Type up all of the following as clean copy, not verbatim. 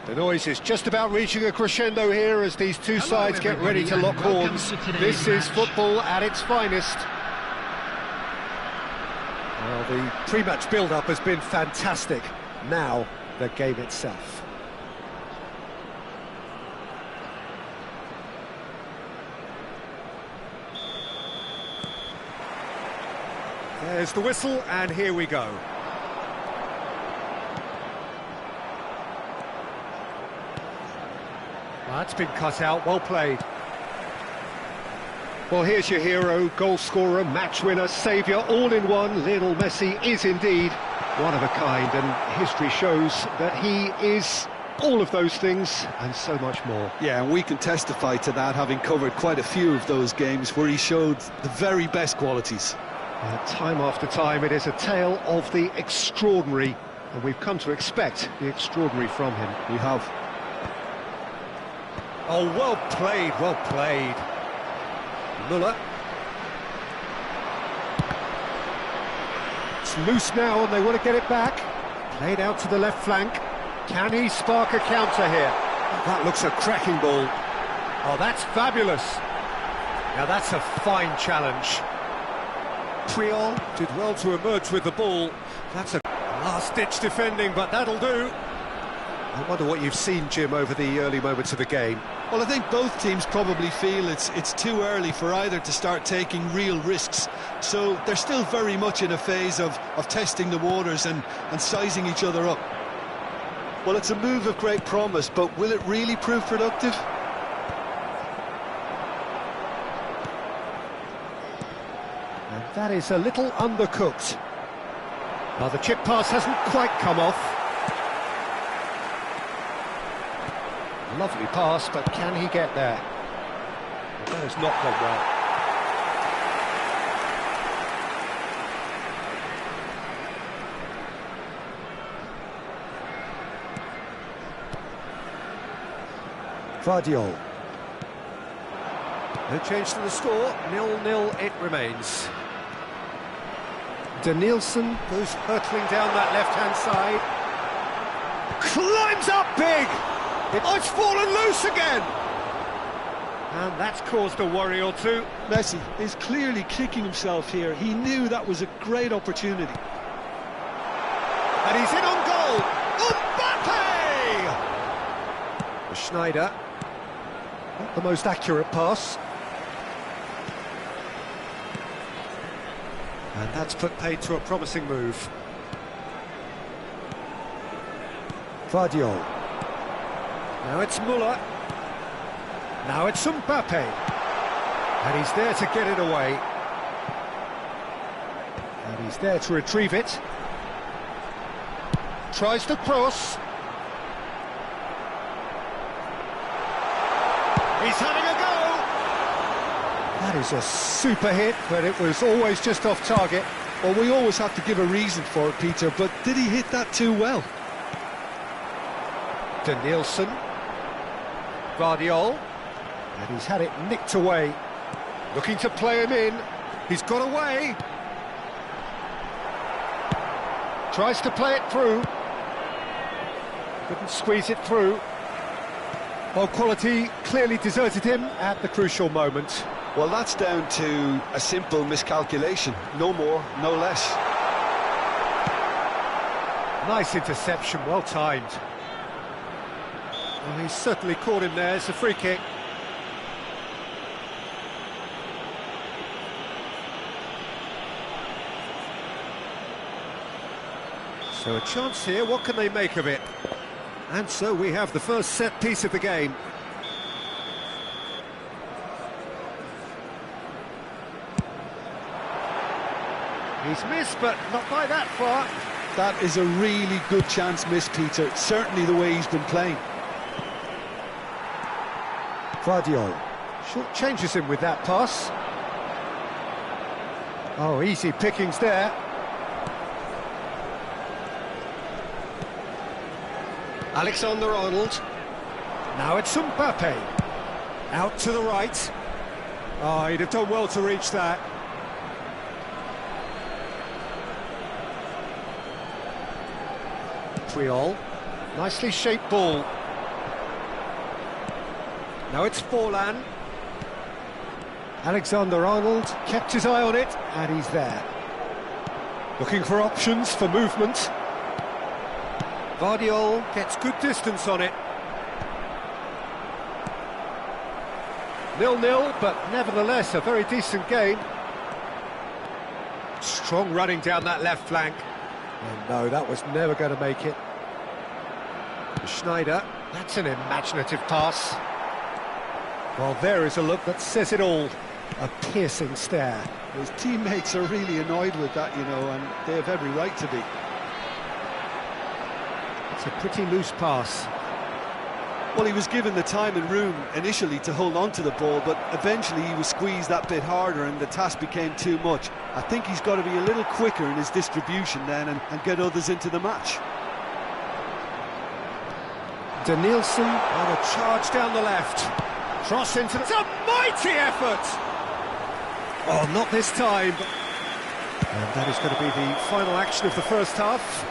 The noise is just about reaching a crescendo here as these two sides get ready to lock horns. This is football at its finest. Well, the pre-match build-up has been fantastic. Now, the game itself. There's the whistle, and here we go. That's been cut out, well played. Well, here's your hero, goal scorer, match winner, saviour, all in one. Lionel Messi is indeed one of a kind, and history shows that he is all of those things and so much more. Yeah, and we can testify to that, having covered quite a few of those games where he showed the very best qualities. Time after time, it is a tale of the extraordinary, and we've come to expect the extraordinary from him. We have. Oh, well played, well played. Müller. It's loose now and they want to get it back. Played out to the left flank. Can he spark a counter here? That looks a cracking ball. Oh, that's fabulous. Now that's a fine challenge. Prямoi did well to emerge with the ball. That's a last-ditch defending, but that'll do. I wonder what you've seen, Jim, over the early moments of the game. Well, I think both teams probably feel it's too early for either to start taking real risks. So they're still very much in a phase of testing the waters and sizing each other up. Well, it's a move of great promise, but will it really prove productive? And that is a little undercooked. Now the chip pass hasn't quite come off. Lovely pass, but can he get there? That has not gone well. Vardiol. No change to the score, 0-0 it remains. Danielson goes hurtling down that left-hand side. Climbs up big! Oh, it's fallen loose again! And that's caused a worry or two. Messi is clearly kicking himself here. He knew that was a great opportunity. And he's in on goal! Mbappe! Schneider. Not the most accurate pass. And that's put paid to a promising move. Vardiol. Now it's Müller. Now it's Mbappe. And he's there to get it away. And he's there to retrieve it. Tries to cross. He's having a go! That is a super hit, but it was always just off target. Well, we always have to give a reason for it, Peter, but did he hit that too well? Danielson. Vardiol, and he's had it nicked away. Looking to play him in. He's got away. Tries to play it through. Couldn't squeeze it through. Well, quality clearly deserted him at the crucial moment. Well, that's down to a simple miscalculation. No more, no less. Nice interception, well timed. Well, he's certainly caught him there. It's a free kick. So a chance here, what can they make of it? And so we have the first set piece of the game. He's missed, but not by that far. That is a really good chance miss, Peter. Certainly the way he's been playing. Vardiol short changes him with that pass. Oh, easy pickings there. Alexander-Arnold. Now it's Mbappe. Out to the right. Oh, he'd have done well to reach that. Prямoi. Nicely shaped ball. Now it's Forlan. Alexander-Arnold kept his eye on it, and he's there. Looking for options for movement. Vardiol gets good distance on it. 0-0, but nevertheless a very decent game. Strong running down that left flank. Oh no, that was never going to make it. Schneider, that's an imaginative pass. Well, there is a look that says it all. A piercing stare. His teammates are really annoyed with that, you know, and they have every right to be. It's a pretty loose pass. Well, he was given the time and room initially to hold on to the ball, but eventually he was squeezed that bit harder and the task became too much. I think he's got to be a little quicker in his distribution then and get others into the match. Danielson on a charge down the left. Cross into the... It's a mighty effort! Oh, not this time. And that is going to be the final action of the first half.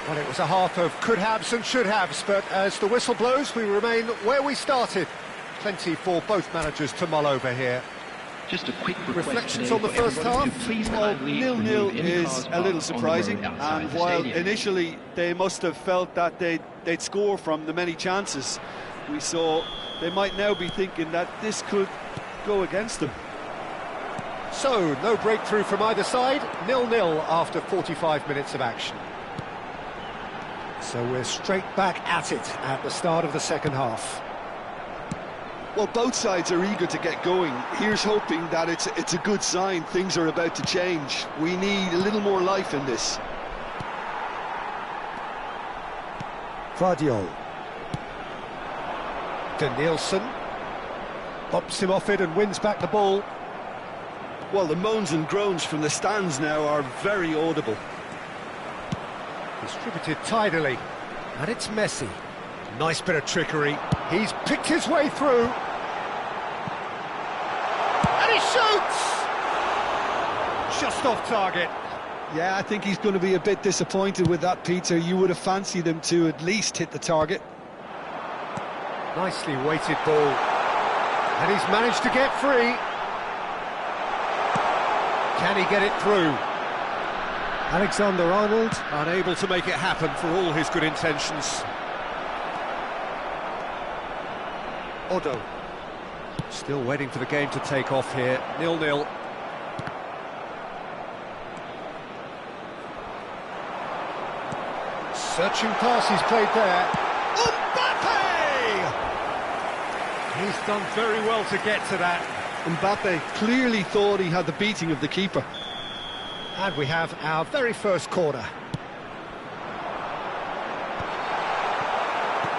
Well, it was a half of could-haves and should-haves, but as the whistle blows, we remain where we started. Plenty for both managers to mull over here. Just a quick reflections on the first half. Well, 0-0 is a little surprising, and while initially they must have felt that they'd score from the many chances we saw, they might now be thinking that this could go against them. So, no breakthrough from either side, 0-0 after 45 minutes of action. So we're straight back at it at the start of the second half. Well, both sides are eager to get going. Here's hoping that it's a good sign. Things are about to change. We need a little more life in this. Vardiol. Danielson bops him off it and wins back the ball. Well, the moans and groans from the stands now are very audible. Distributed tidily, and it's Messi. Nice bit of trickery. He's picked his way through. And he shoots! Just off target. Yeah, I think he's going to be a bit disappointed with that, Peter. You would have fancied him to at least hit the target. Nicely weighted ball. And he's managed to get free. Can he get it through? Alexander-Arnold unable to make it happen for all his good intentions. Odo still waiting for the game to take off here. 0-0. Searching pass he's played there. Mbappe! He's done very well to get to that. Mbappe clearly thought he had the beating of the keeper. And we have our very first corner.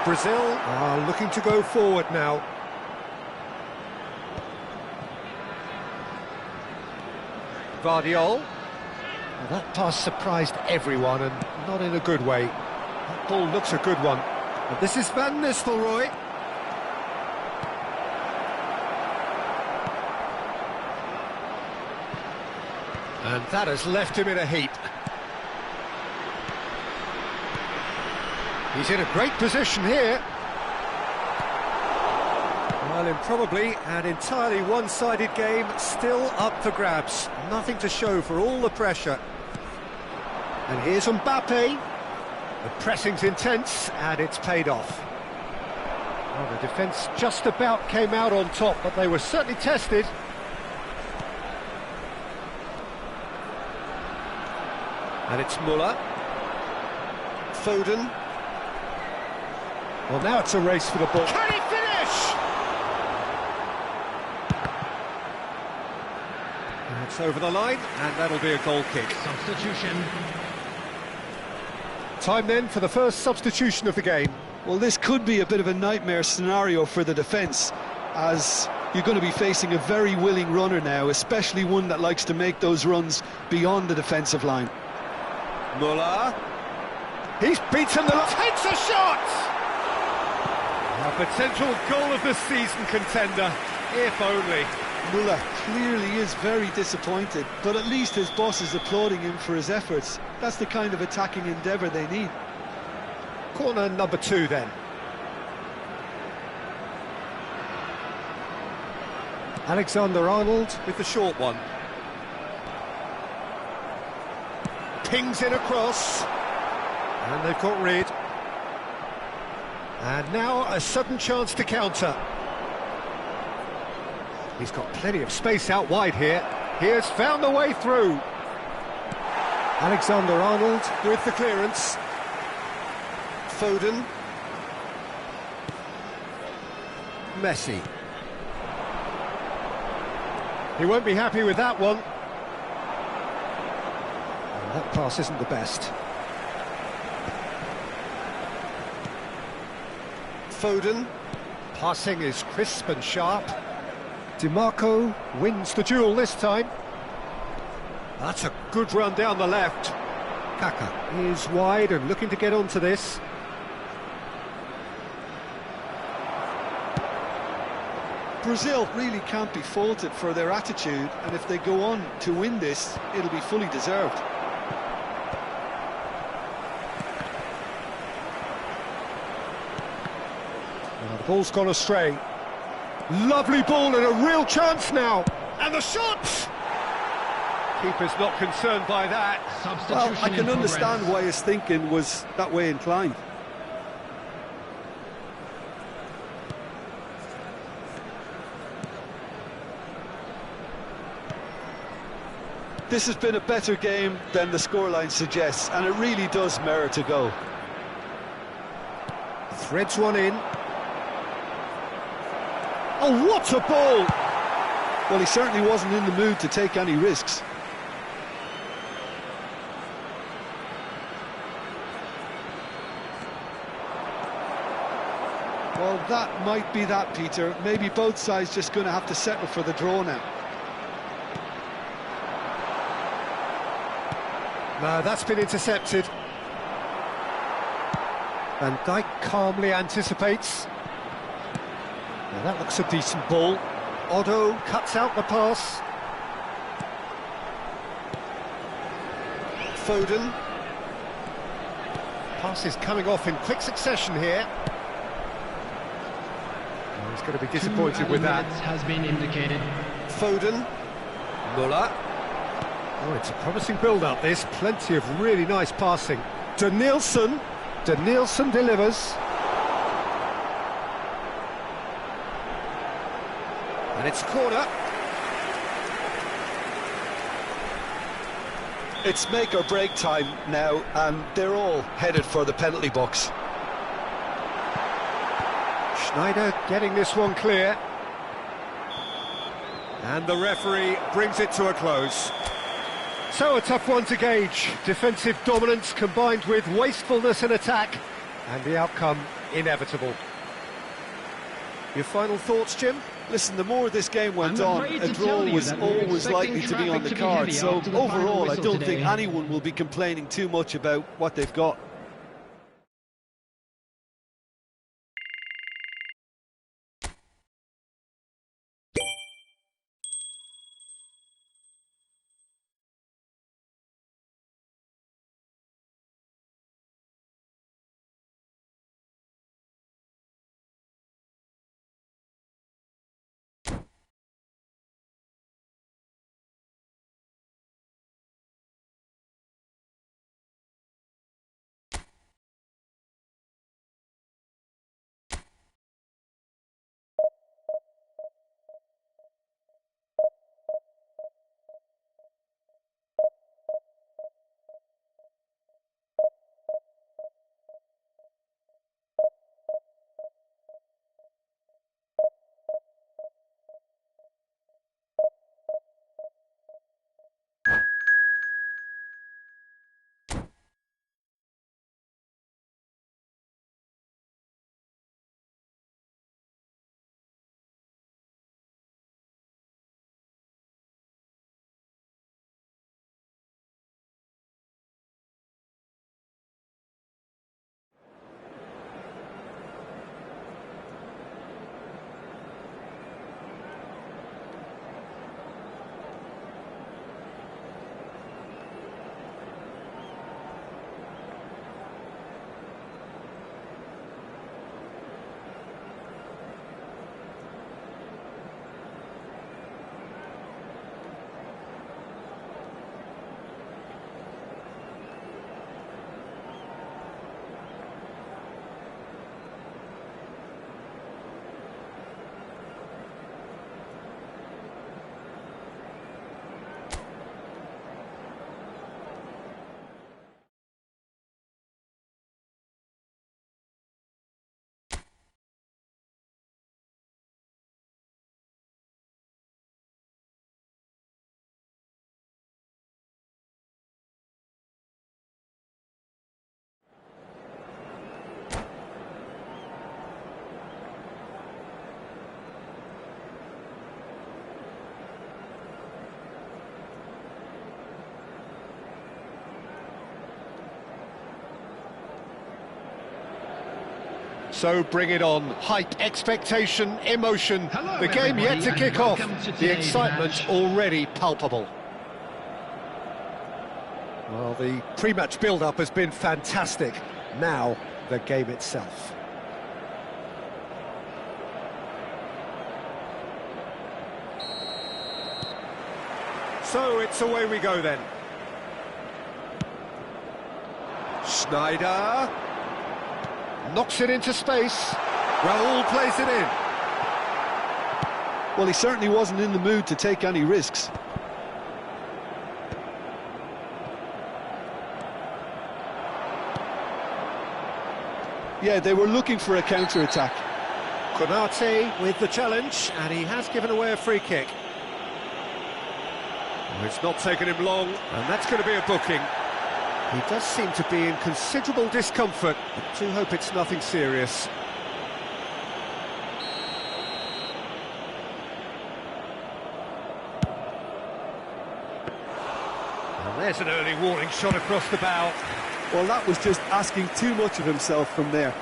Brazil are looking to go forward now. Vardiol. Well, that pass surprised everyone, and not in a good way. That ball looks a good one. But this is Van Nistelrooy. And that has left him in a heap. He's in a great position here. Well, in probably an entirely one-sided game, still up for grabs. Nothing to show for all the pressure. And here's Mbappe. The pressing's intense, and it's paid off. Well, the defence just about came out on top, but they were certainly tested. And it's Muller. Foden. Well, now it's a race for the ball. Can he finish? And it's over the line, and that'll be a goal kick. Substitution. Time then for the first substitution of the game. Well, this could be a bit of a nightmare scenario for the defence, as you're going to be facing a very willing runner now, especially one that likes to make those runs beyond the defensive line. Muller. He's beaten the... Takes a shot! A potential goal of the season contender, if only. Muller clearly is very disappointed, but at least his boss is applauding him for his efforts. That's the kind of attacking endeavour they need. Corner number 2 then. Alexander-Arnold with the short one. Pings in across. And they've got rid. And now a sudden chance to counter. He's got plenty of space out wide here. He has found the way through. Alexander-Arnold with the clearance. Foden. Messi. He won't be happy with that one. And that pass isn't the best. Foden. Passing is crisp and sharp. DiMarco wins the duel this time. That's a good run down the left. Kaka is wide and looking to get onto this. Brazil really can't be faulted for their attitude, and if they go on to win this, it'll be fully deserved. Now the ball's gone astray. Lovely ball and a real chance now. And the shot! Keeper's not concerned by that. Well, I can understand why his thinking was that way inclined. This has been a better game than the scoreline suggests, and it really does merit a goal. Threads one in. Oh, what a ball! Well, he certainly wasn't in the mood to take any risks. Well, that might be that, Peter. Maybe both sides just going to have to settle for the draw now. No, that's been intercepted. Van Dijk calmly anticipates. Now that looks a decent ball. Otto cuts out the pass. Foden. Pass is coming off in quick succession here. Oh, he's going to be disappointed with that. Has been indicated. Foden. Muller. Oh, it's a promising build-up, this. Plenty of really nice passing. Denilson. Denilson delivers. And it's corner. It's make or break time now, and they're all headed for the penalty box. Schneider getting this one clear. And the referee brings it to a close. So a tough one to gauge. Defensive dominance combined with wastefulness in attack, and the outcome inevitable. Your final thoughts, Jim? Listen, the more this game went on, a draw was always likely to be on the card. So overall, I don't think anyone will be complaining too much about what they've got. So bring it on. Hype, expectation, emotion. Hello, the game yet everybody, to and kick off. welcome to The today's excitement match. already palpable. Well, the pre-match build-up has been fantastic. Now, the game itself. So it's away we go then. Schneider knocks it into space. Raul plays it in. Well, he certainly wasn't in the mood to take any risks. Yeah, they were looking for a counter-attack. Konate with the challenge, and he has given away a free kick. Well, it's not taken him long, and that's going to be a booking. He does seem to be in considerable discomfort. I do hope it's nothing serious. And there's an early warning shot across the bow. Well, that was just asking too much of himself from there.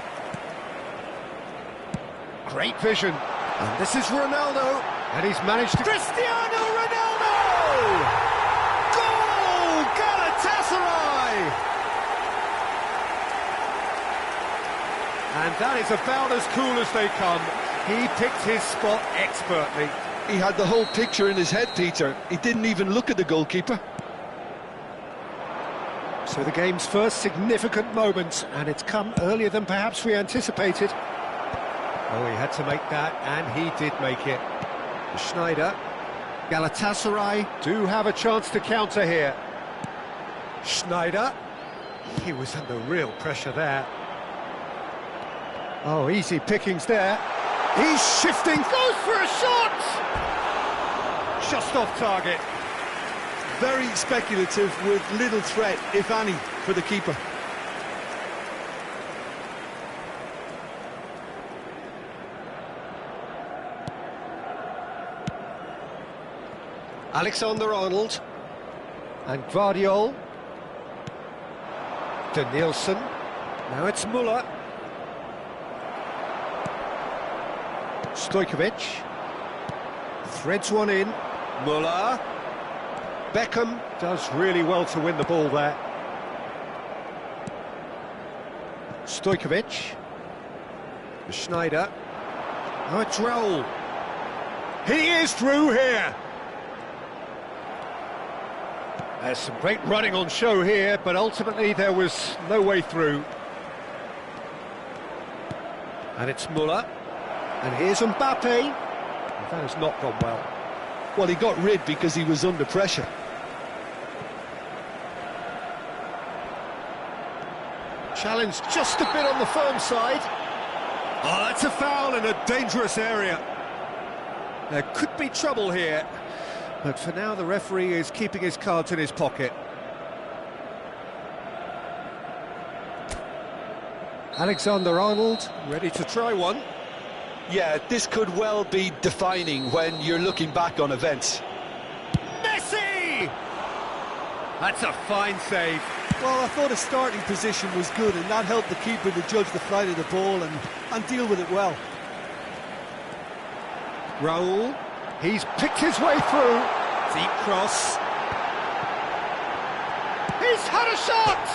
Great vision. And this is Ronaldo. And he's managed to... Cristiano Ronaldo! Goal! Galatasaray! And that is about as cool as they come. He picked his spot expertly. He had the whole picture in his head, Peter. He didn't even look at the goalkeeper. So the game's first significant moment, and it's come earlier than perhaps we anticipated. Oh, he had to make that, and he did make it. Schneider. Galatasaray do have a chance to counter here. Schneider. He was under real pressure there. Oh, easy pickings there. He's shifting, goes for a shot! Just off target. Very speculative with little threat, if any, for the keeper. Alexander-Arnold. And Guardiol. Danielson. Now it's Muller. Stojkovic. Threads one in. Muller. Beckham does really well to win the ball there. Stojkovic. Schneider. Now it's Raul. He is through here. There's some great running on show here, but ultimately there was no way through. And it's Muller. And here's Mbappe. And that has not gone well. Well, he got rid because he was under pressure. Challenge just a bit on the firm side. Oh, that's a foul in a dangerous area. There could be trouble here. But for now, the referee is keeping his cards in his pocket. Alexander-Arnold, ready to try one. Yeah, this could well be defining when you're looking back on events. Messi! That's a fine save. Well, I thought his starting position was good, and that helped the keeper to judge the flight of the ball and deal with it well. Raul, he's picked his way through. Deep cross. He's had a shot!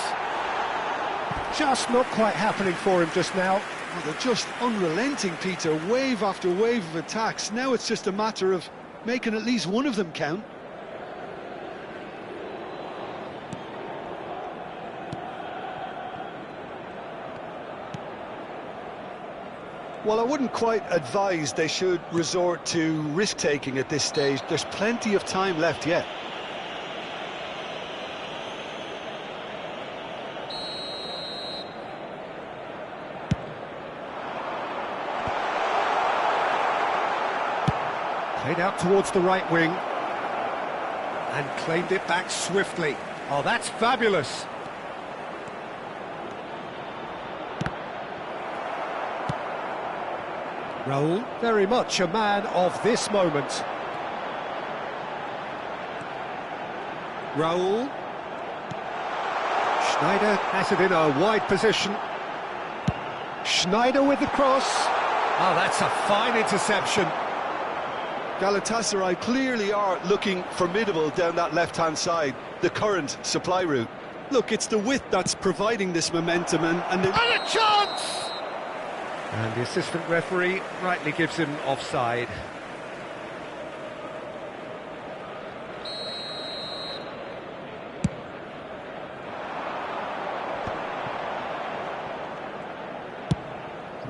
Just not quite happening for him just now. Well, they're just unrelenting, Peter. Wave after wave of attacks. Now it's just a matter of making at least one of them count. Well, I wouldn't quite advise they should resort to risk-taking at this stage. There's plenty of time left yet. Played out towards the right wing. And claimed it back swiftly. Oh, that's fabulous. Raul, very much a man of this moment. Raul. Schneider has it in a wide position. Schneider with the cross. Oh, that's a fine interception. Galatasaray clearly are looking formidable down that left-hand side, the current supply route. Look, it's the width that's providing this momentum and a chance! And the assistant referee rightly gives him offside.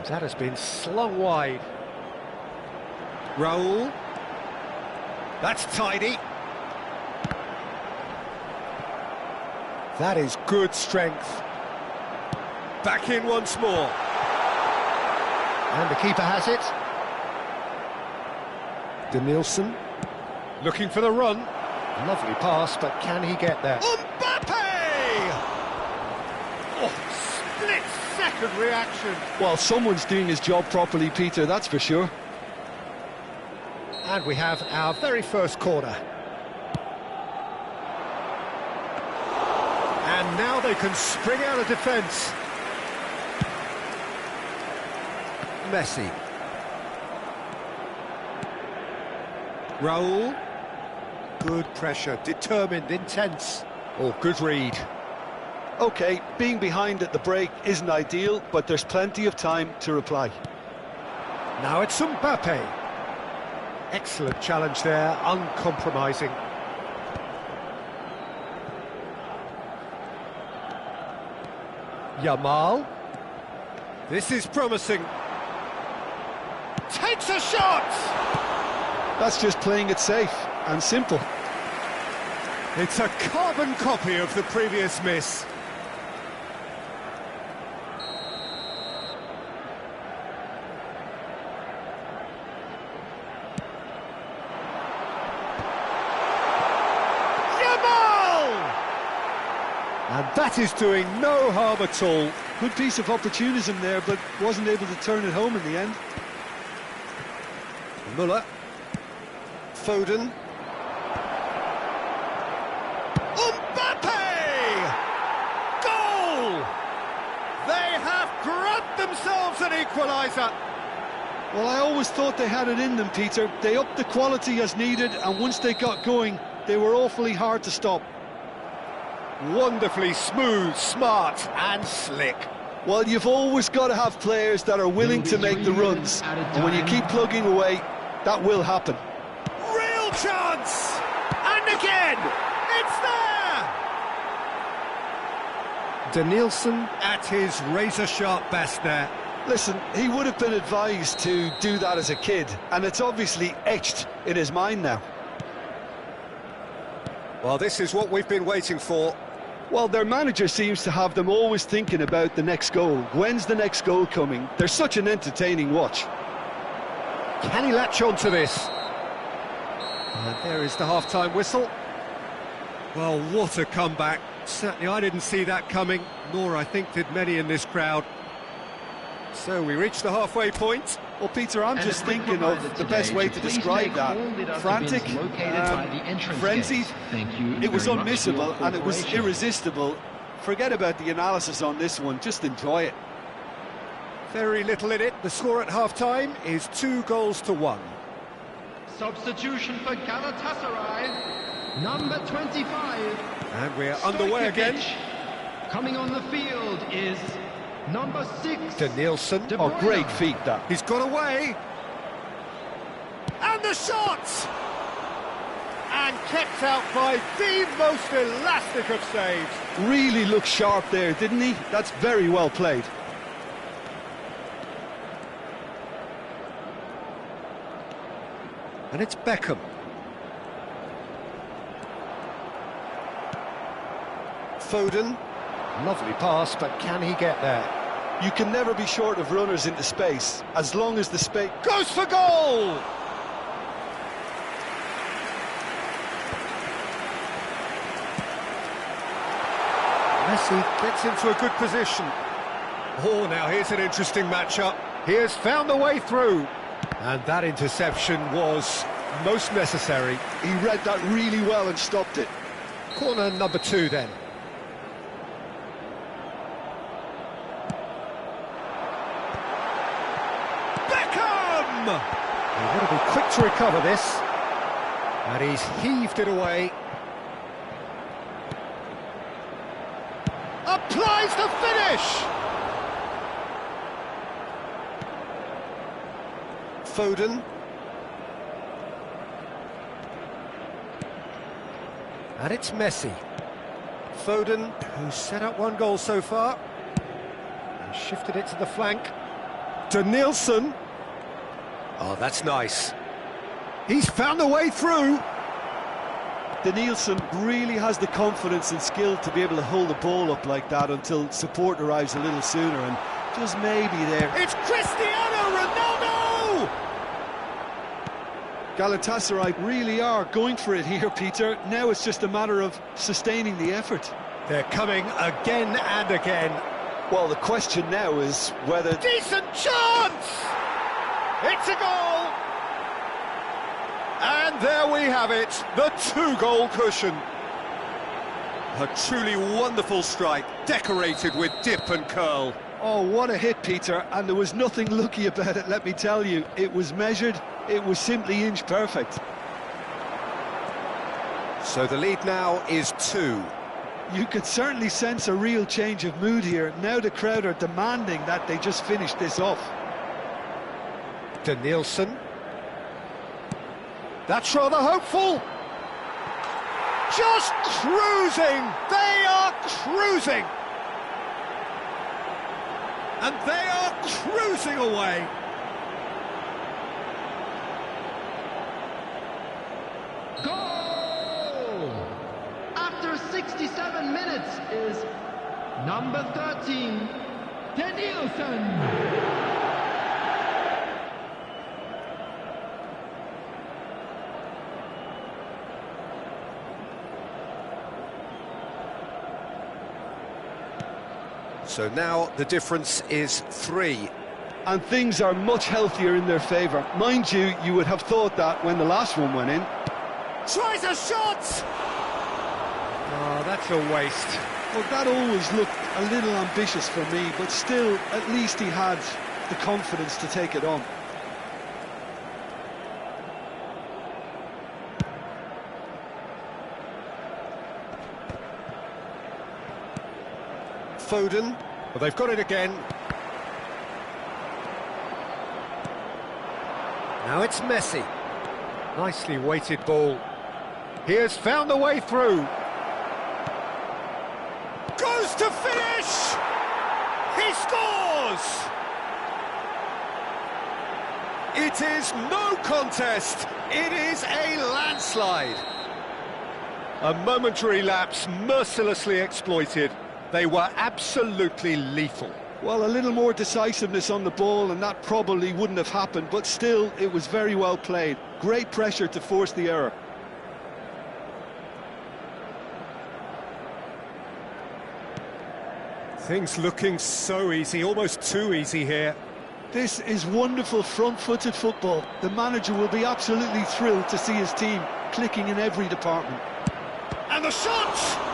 That has been slung wide. Raul. That's tidy. That is good strength. Back in once more. And the keeper has it. Danielson. Looking for the run. Lovely pass, but can he get there? Mbappe! Oh, split-second reaction. Well, someone's doing his job properly, Peter, that's for sure. And we have our very first corner. And now they can spring out of defence. Messi. Raul. Good pressure, determined, intense. Oh, good read. OK, being behind at the break isn't ideal, but there's plenty of time to reply. Now it's Mbappe. Excellent challenge there, uncompromising. Yamal. This is promising. Takes a shot! That's just playing it safe and simple. It's a carbon copy of the previous miss. And that is doing no harm at all. Good piece of opportunism there, but wasn't able to turn it home in the end. Muller. Foden. Mbappe! Goal! They have grabbed themselves an equaliser. Well, I always thought they had it in them, Peter. They upped the quality as needed, and once they got going, they were awfully hard to stop. Wonderfully smooth, smart and slick. Well, you've always got to have players that are willing to make the runs, and when you keep plugging away, that will happen. Real chance! And again! It's there! Danielson at his razor-sharp best there. Listen, he would have been advised to do that as a kid, and it's obviously etched in his mind now. Well, this is what we've been waiting for. Well, their manager seems to have them always thinking about the next goal. When's the next goal coming? They're such an entertaining watch. Can he latch on to this? And there is the half-time whistle. Well, what a comeback. Certainly I didn't see that coming, nor I think did many in this crowd. So we reach the halfway point. Well, Peter, I'm just thinking of the best way to describe that. Frantic, frenzied, it was unmissable and it was irresistible. Forget about the analysis on this one, just enjoy it. Very little in it. The score at half-time is 2-1. Substitution for Galatasaray, number 25. And we're underway again. Coming on the field is number 6. Danielson. Oh, great feat that. He's got away. And the shot! And kept out by the most elastic of saves. Really looked sharp there, didn't he? That's very well played. And it's Beckham. Foden. Lovely pass, but can he get there? You can never be short of runners into space, as long as the space... Goes for goal! Messi gets into a good position. Oh, now here's an interesting matchup. He has found the way through. And that interception was most necessary. He read that really well and stopped it. Corner number 2 then. He's got to be quick to recover this. And he's heaved it away. Applies the finish! Foden. And it's Messi. Foden, who's set up one goal so far. And shifted it to the flank. Danielson. Oh, that's nice. He's found a way through. Danielson really has the confidence and skill to be able to hold the ball up like that until support arrives a little sooner, and just maybe there. It's Cristiano Ronaldo! Galatasaray really are going for it here, Peter. Now it's just a matter of sustaining the effort. They're coming again and again. Well, the question now is whether... Decent chance! It's a goal! And there we have it, the two-goal cushion. A truly wonderful strike, decorated with dip and curl. Oh, what a hit, Peter, and there was nothing lucky about it, let me tell you. It was measured, it was simply inch perfect. So the lead now is 2. You could certainly sense a real change of mood here. Now the crowd are demanding that they just finish this off. Danielson. That's rather hopeful. Just cruising. They are cruising. And they are cruising away. Goal! After 67 minutes is number 13, Danielson. So now the difference is 3. And things are much healthier in their favour. Mind you, you would have thought that when the last one went in. Tries a shot! Oh, that's a waste. Well, that always looked a little ambitious for me, but still, at least he had the confidence to take it on. Foden. Well, they've got it again. Now it's Messi. Nicely weighted ball. He has found a way through. Goes to finish! He scores! It is no contest. It is a landslide. A momentary lapse mercilessly exploited. They were absolutely lethal. Well, a little more decisiveness on the ball and that probably wouldn't have happened, but still, it was very well played. Great pressure to force the error. Things looking so easy, almost too easy here. This is wonderful front-footed football. The manager will be absolutely thrilled to see his team clicking in every department. And the shot!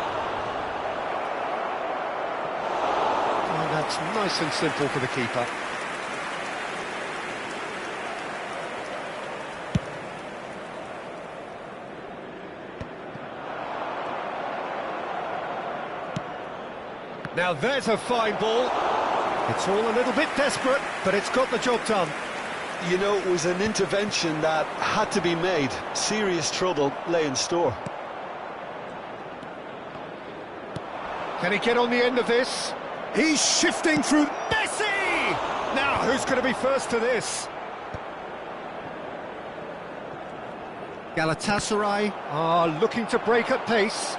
That's nice and simple for the keeper. Now there's a fine ball. It's all a little bit desperate, but it's got the job done. You know, it was an intervention that had to be made. Serious trouble lay in store. Can he get on the end of this? He's shifting through Messi! Now, who's going to be first to this? Galatasaray are looking to break at pace.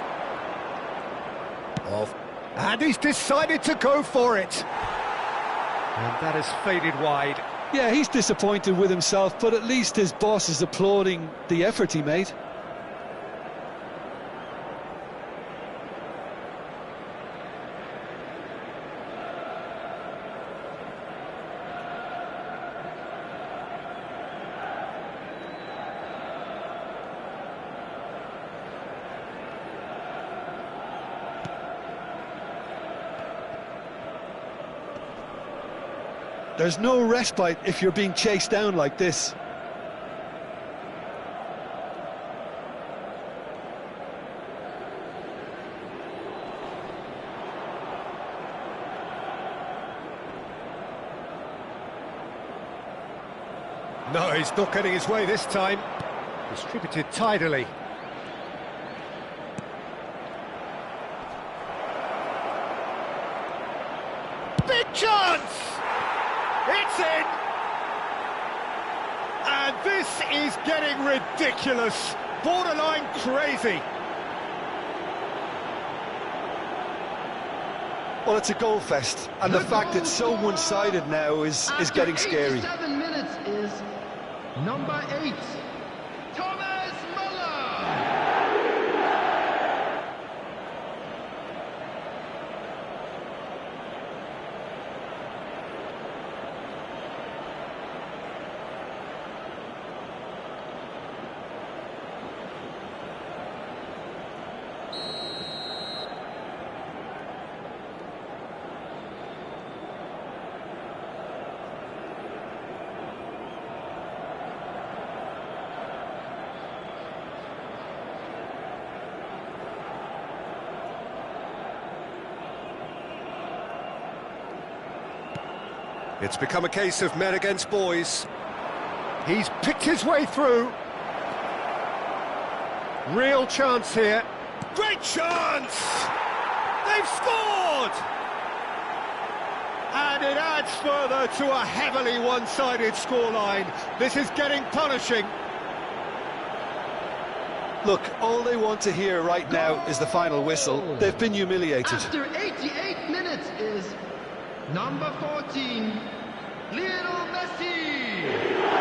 And he's decided to go for it. And that has faded wide. Yeah, he's disappointed with himself, but at least his boss is applauding the effort he made. There's no respite if you're being chased down like this. No, he's not getting his way this time. Distributed tidily. Big chance! It's in! And this is getting ridiculous. Borderline crazy. Well, it's a goal fest, and the fact it's so one-sided now is getting scary. 7 minutes is number 8, Thomas Muller. It's become a case of men against boys. He's picked his way through. Real chance here. Great chance! They've scored! And it adds further to a heavily one-sided scoreline. This is getting punishing. Look, all they want to hear right now is the final whistle. They've been humiliated. After 88 minutes is number 14, Lionel Messi.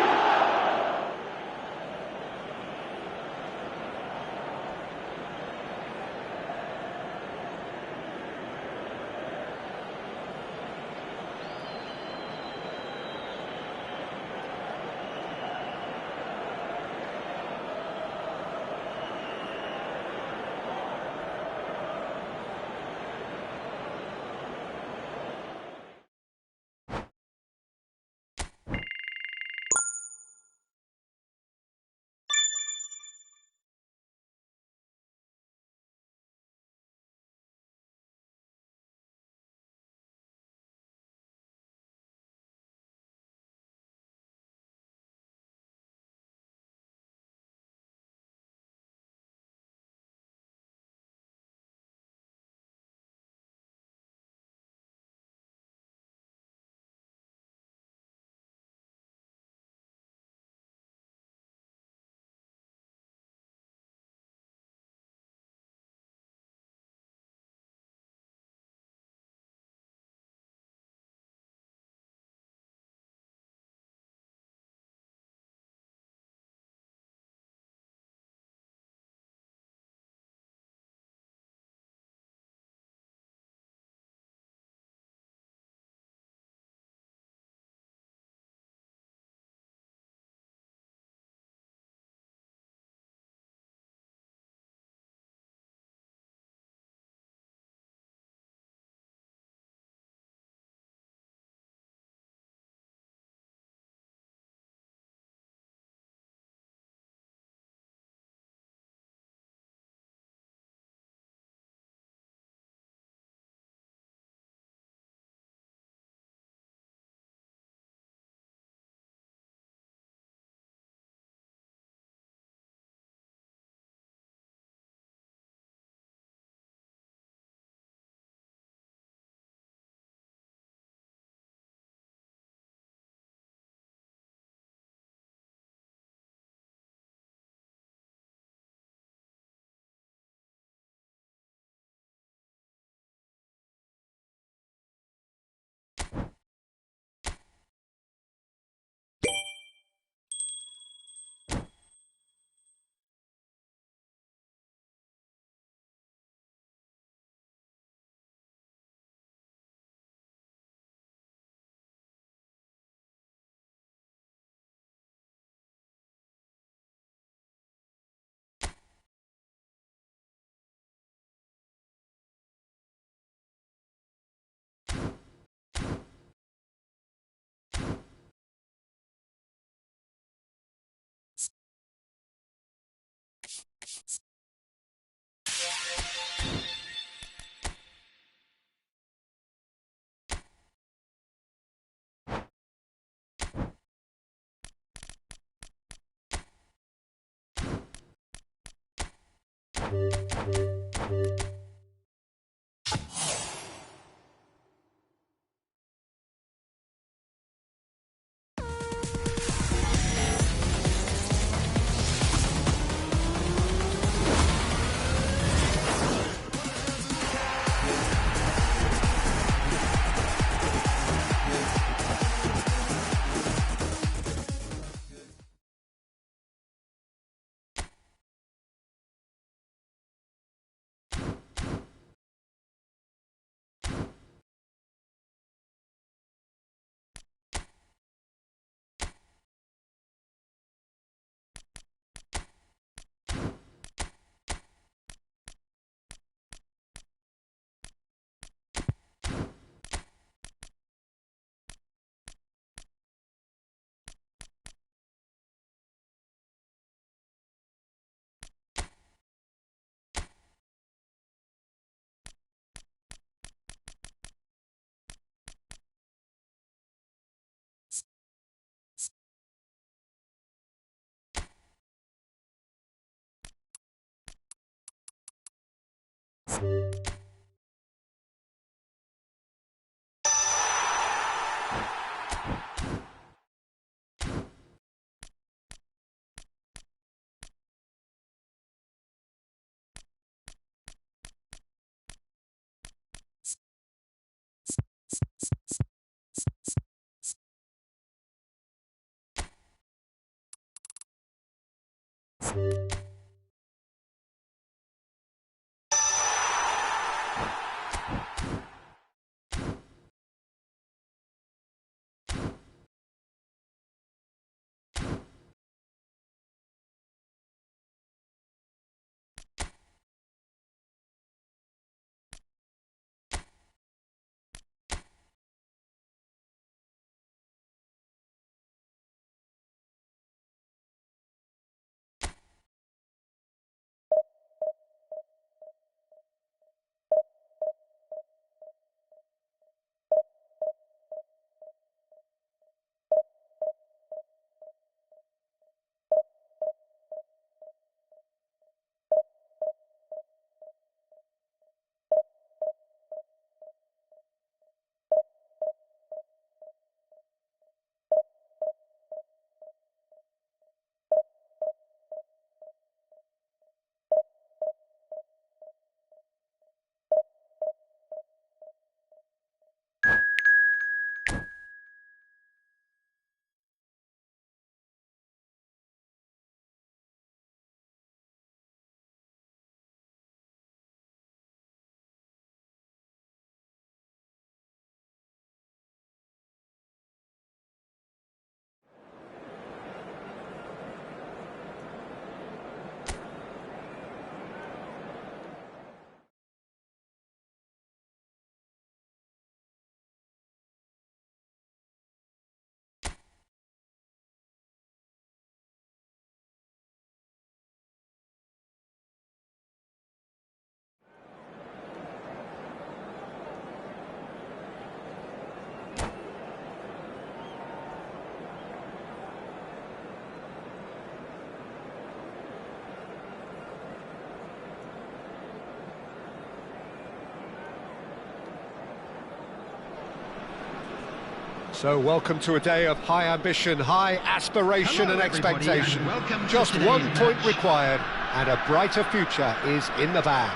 So welcome to a day of high ambition, high aspiration and expectation. Just 1 point required and a brighter future is in the bag.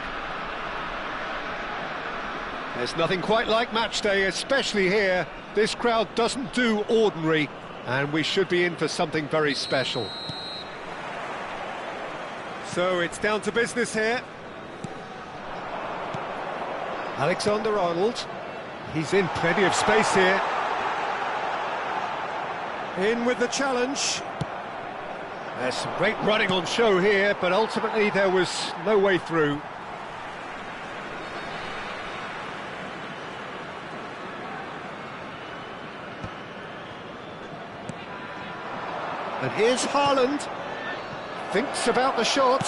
There's nothing quite like match day, especially here. This crowd doesn't do ordinary, and we should be in for something very special. So it's down to business here. Alexander-Arnold. He's in plenty of space here. In with the challenge. There's some great running on show here, but ultimately there was no way through. And here's Haaland. Thinks about the shot.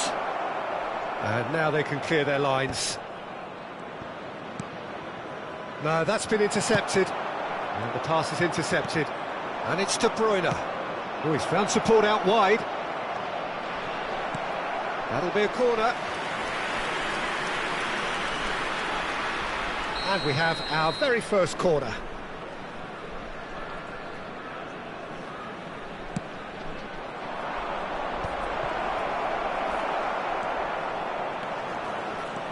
And now they can clear their lines. No, that's been intercepted. And the pass is intercepted. And it's De Bruyne. Oh, he's found support out wide. That'll be a corner. And we have our very first corner.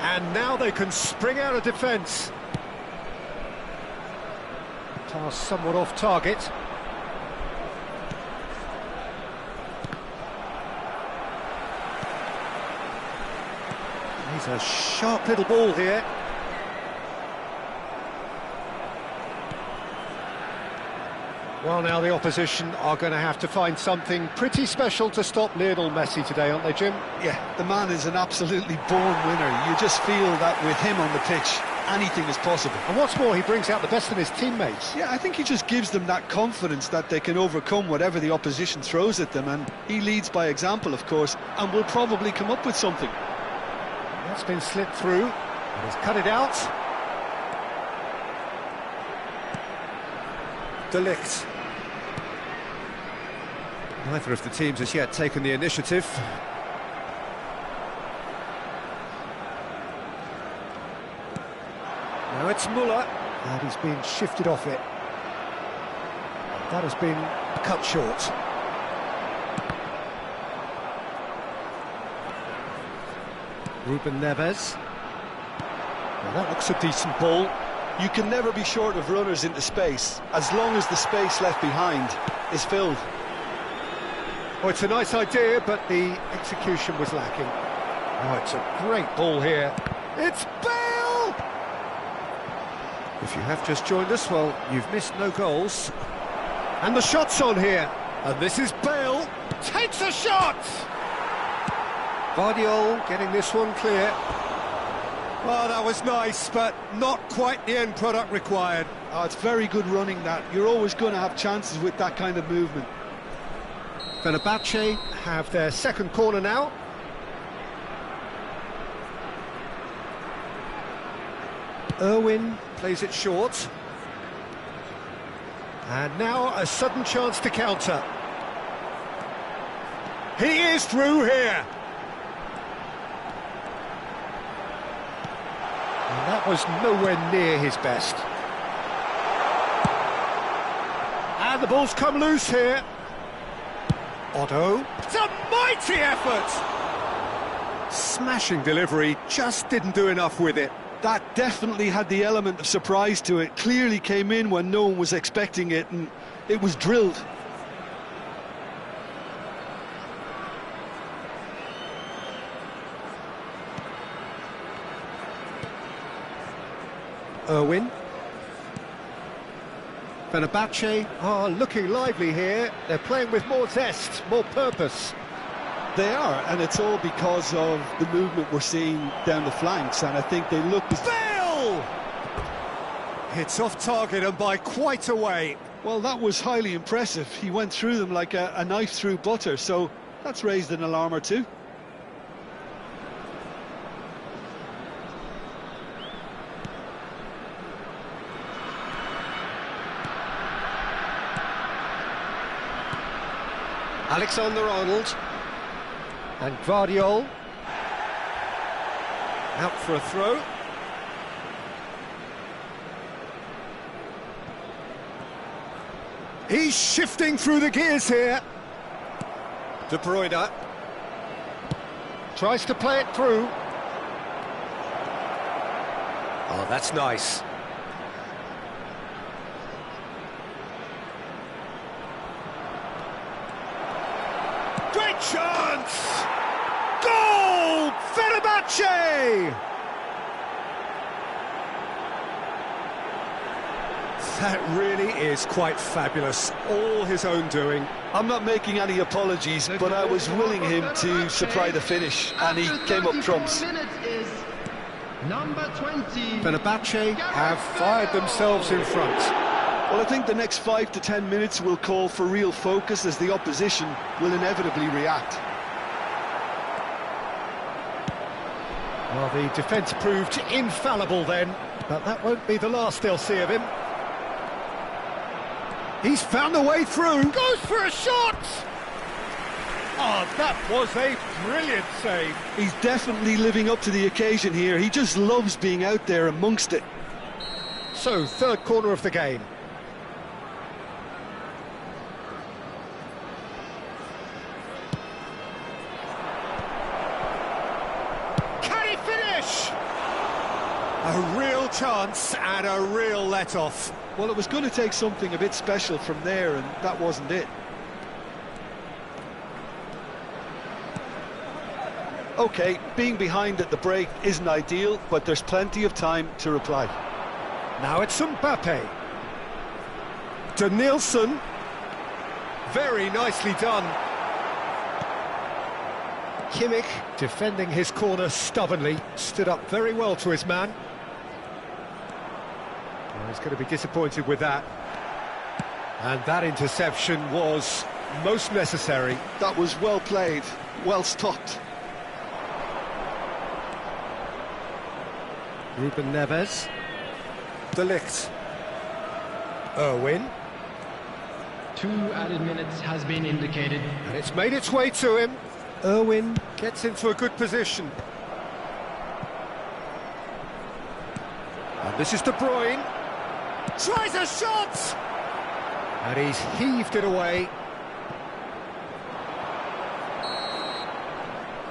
And now they can spring out of defence. Pass somewhat off target. He's a sharp little ball here. Well, now the opposition are going to have to find something pretty special to stop Lionel Messi today, aren't they, Jim? Yeah, the man is an absolutely born winner. You just feel that with him on the pitch, anything is possible. And what's more, he brings out the best in his teammates. Yeah, I think he just gives them that confidence that they can overcome whatever the opposition throws at them, and he leads by example, of course, and will probably come up with something. That's been slipped through, and he's cut it out. De Ligt. Neither of the teams has yet taken the initiative. Now it's Muller, and he's been shifted off it. That has been cut short. Ruben Neves. Well, that looks a decent ball. You can never be short of runners into space, as long as the space left behind is filled. Oh, it's a nice idea, but the execution was lacking. Oh, it's a great ball here. It's Bale! If you have just joined us, well, you've missed no goals. And the shot's on here. And this is Bale. Takes a shot! Vardiol getting this one clear. Oh, that was nice, but not quite the end product required. Oh, it's very good running, that. You're always going to have chances with that kind of movement. Fenerbahce have their second corner now. Irwin plays it short. And now a sudden chance to counter. He is through here. And that was nowhere near his best. And the ball's come loose here. Otto. It's a mighty effort! Smashing delivery, just didn't do enough with it. That definitely had the element of surprise to it. Clearly came in when no one was expecting it, and it was drilled. Irwin. Fenerbahce are looking lively here. They're playing with more zest, more purpose. They are, and it's all because of the movement we're seeing down the flanks, and I think they look... Bale! It's off target and by quite a way. Well, that was highly impressive. He went through them like a knife through butter, so that's raised an alarm or two. Alexander-Arnold and Vardiol out for a throw. He's shifting through the gears here. De Bruyne tries to play it through. Oh, that's nice. Great chance! Goal! Fenerbahce! That really is quite fabulous. All his own doing. I'm not making any apologies, but I was willing him to supply the finish, and he came up trumps. Number 20. Fenerbahce have fired themselves in front. Well, I think the next 5 to 10 minutes will call for real focus, as the opposition will inevitably react. Well, the defence proved infallible then, but that won't be the last they'll see of him. He's found a way through. Goes for a shot! Oh, that was a brilliant save. He's definitely living up to the occasion here. He just loves being out there amongst it. So, third corner of the game. Can he finish? A real chance and a real let-off. Well, it was going to take something a bit special from there, and that wasn't it. OK, being behind at the break isn't ideal, but there's plenty of time to reply. Now it's Mbappe. To Nielsen. Very nicely done. Kimmich, defending his corner stubbornly, stood up very well to his man. Well, he's going to be disappointed with that. And that interception was most necessary. That was well played, well stopped. Ruben Neves. De Ligt. Irwin. 2 added minutes has been indicated. And it's made its way to him. Irwin gets into a good position. And this is De Bruyne. Tries a shot! And he's heaved it away.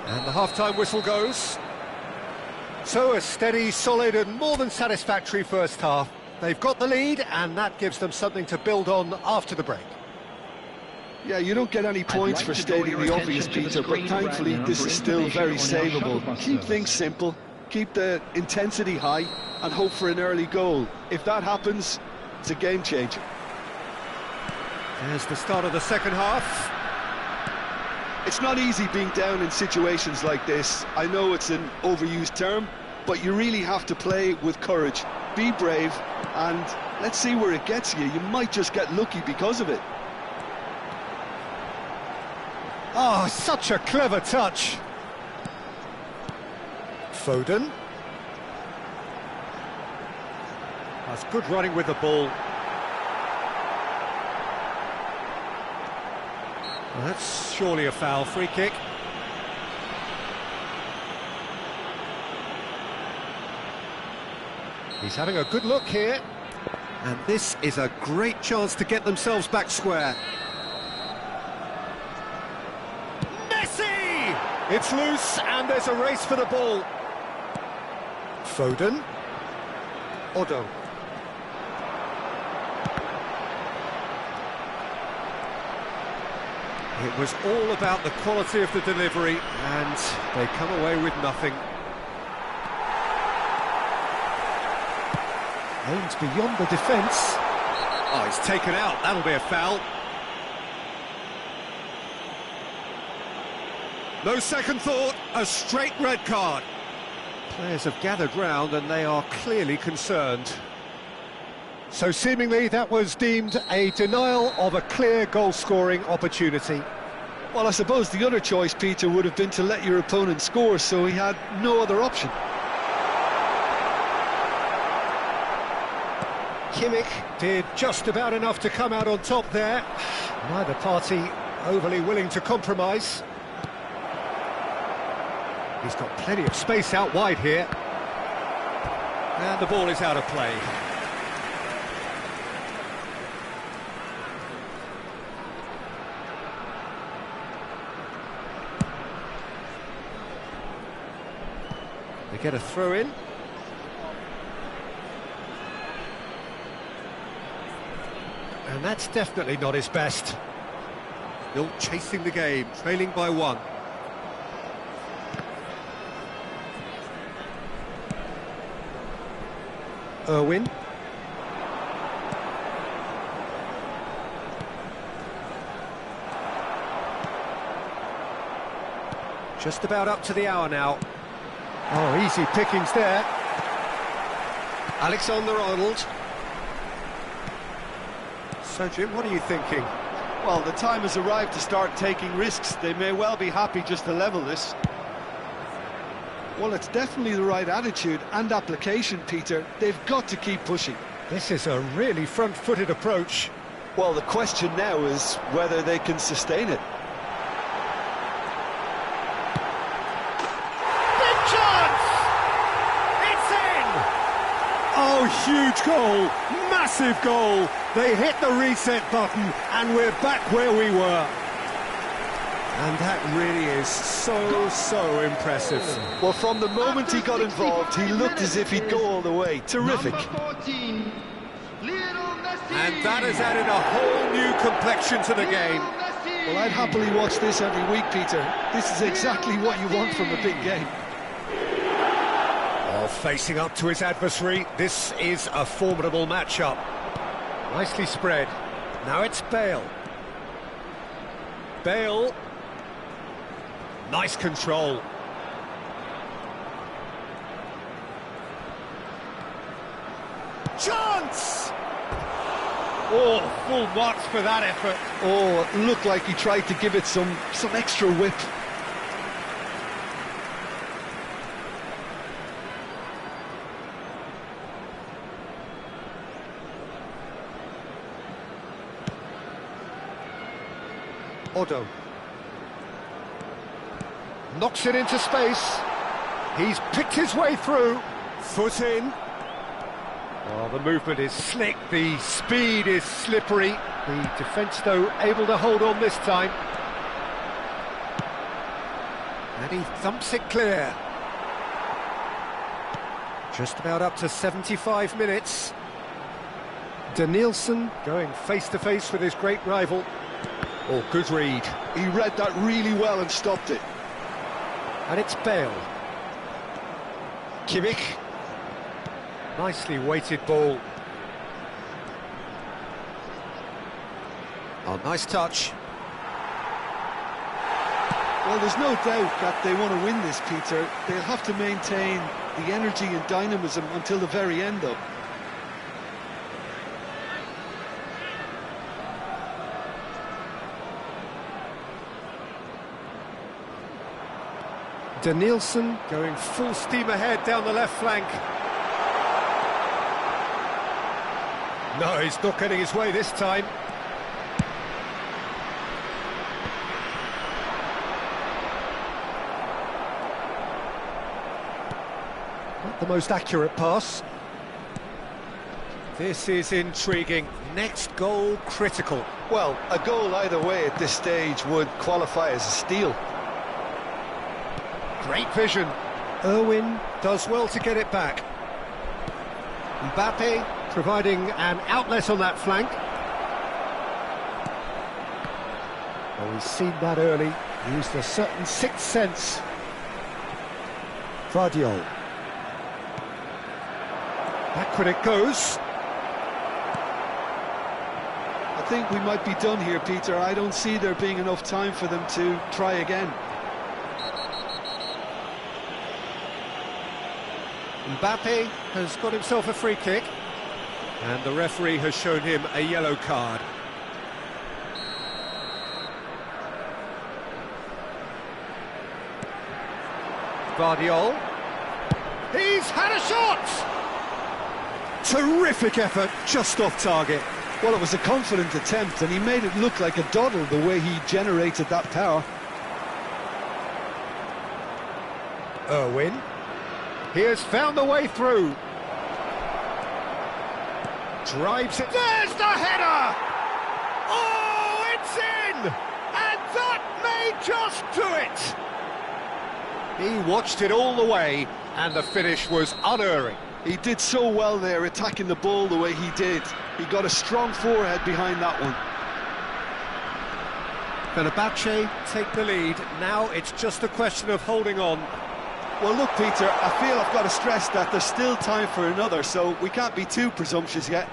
And the half-time whistle goes. So a steady, solid and more than satisfactory first half. They've got the lead and that gives them something to build on after the break. Yeah, you don't get any points for stating the obvious, Peter, but thankfully this is still very savable. Keep things simple, keep the intensity high and hope for an early goal. If that happens, it's a game changer. There's the start of the second half. It's not easy being down in situations like this. I know it's an overused term, but you really have to play with courage. Be brave, and let's see where it gets you. You might just get lucky because of it. Oh, such a clever touch. Foden. That's good running with the ball. Well, that's surely a foul. Free kick. He's having a good look here. And this is a great chance to get themselves back square. Messi! It's loose and there's a race for the ball. Foden. Odo. It was all about the quality of the delivery, and they come away with nothing. Aimed beyond the defence. Oh, he's taken out. That'll be a foul. No second thought, a straight red card. Players have gathered round and they are clearly concerned. So seemingly that was deemed a denial of a clear goal-scoring opportunity. Well, I suppose the other choice, Peter, would have been to let your opponent score, so he had no other option. Kimmich did just about enough to come out on top there. Neither party overly willing to compromise. He's got plenty of space out wide here. And the ball is out of play. They get a throw in. And that's definitely not his best. Still chasing the game, trailing by 1. Irwin. Just about up to the hour now. Oh, easy pickings there. Alexander-Arnold. So, Jim, what are you thinking? Well, the time has arrived to start taking risks. They may well be happy just to level this. Well, it's definitely the right attitude and application, Peter. They've got to keep pushing. This is a really front-footed approach. Well, the question now is whether they can sustain it. Big chance! It's in! Oh, huge goal, massive goal. They hit the reset button and we're back where we were. And that really is so impressive. Well, from the moment he got involved, he looked as if he'd go all the way. Terrific. And that has added a whole new complexion to the game. Well, I'd happily watch this every week, Peter. This is exactly what you want from a big game. Oh, facing up to his adversary, this is a formidable matchup. Nicely spread. Now it's Bale. Bale. Nice control. Chance! Oh, full marks for that effort. Oh, it looked like he tried to give it some extra whip. Odo. Knocks it into space. He's picked his way through. Foot in. Oh, the movement is slick, the speed is slippery. The defence, though, able to hold on this time. And he thumps it clear. Just about up to 75 minutes. Danielson going face-to-face with his great rival. Oh, good read. He read that really well and stopped it. And it's Bale. Kimmich. Nicely weighted ball. Oh, nice touch. Well, there's no doubt that they want to win this, Peter. They'll have to maintain the energy and dynamism until the very end, though. Danielson going full steam ahead down the left flank. No, he's not getting his way this time. Not the most accurate pass. This is intriguing. Next goal critical. Well, a goal either way at this stage would qualify as a steal. Great vision. Irwin does well to get it back. Mbappe providing an outlet on that flank. Oh, he's seen that early. Used a certain sixth sense. Vardiol. Backward it goes. I think we might be done here, Peter. I don't see there being enough time for them to try again. Mbappe has got himself a free kick. And the referee has shown him a yellow card. Vardiol. He's had a shot! Terrific effort, just off target. Well, it was a confident attempt, and he made it look like a doddle the way he generated that power. Irwin. He has found the way through. Drives it. There's the header! Oh, it's in! And that may just do it! He watched it all the way, and the finish was unerring. He did so well there, attacking the ball the way he did. He got a strong forehead behind that one. Fenerbahce take the lead. Now it's just a question of holding on. Well, look, Peter, I feel I've got to stress that there's still time for another, so we can't be too presumptuous yet.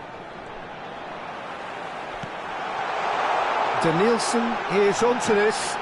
Danielson is onto this.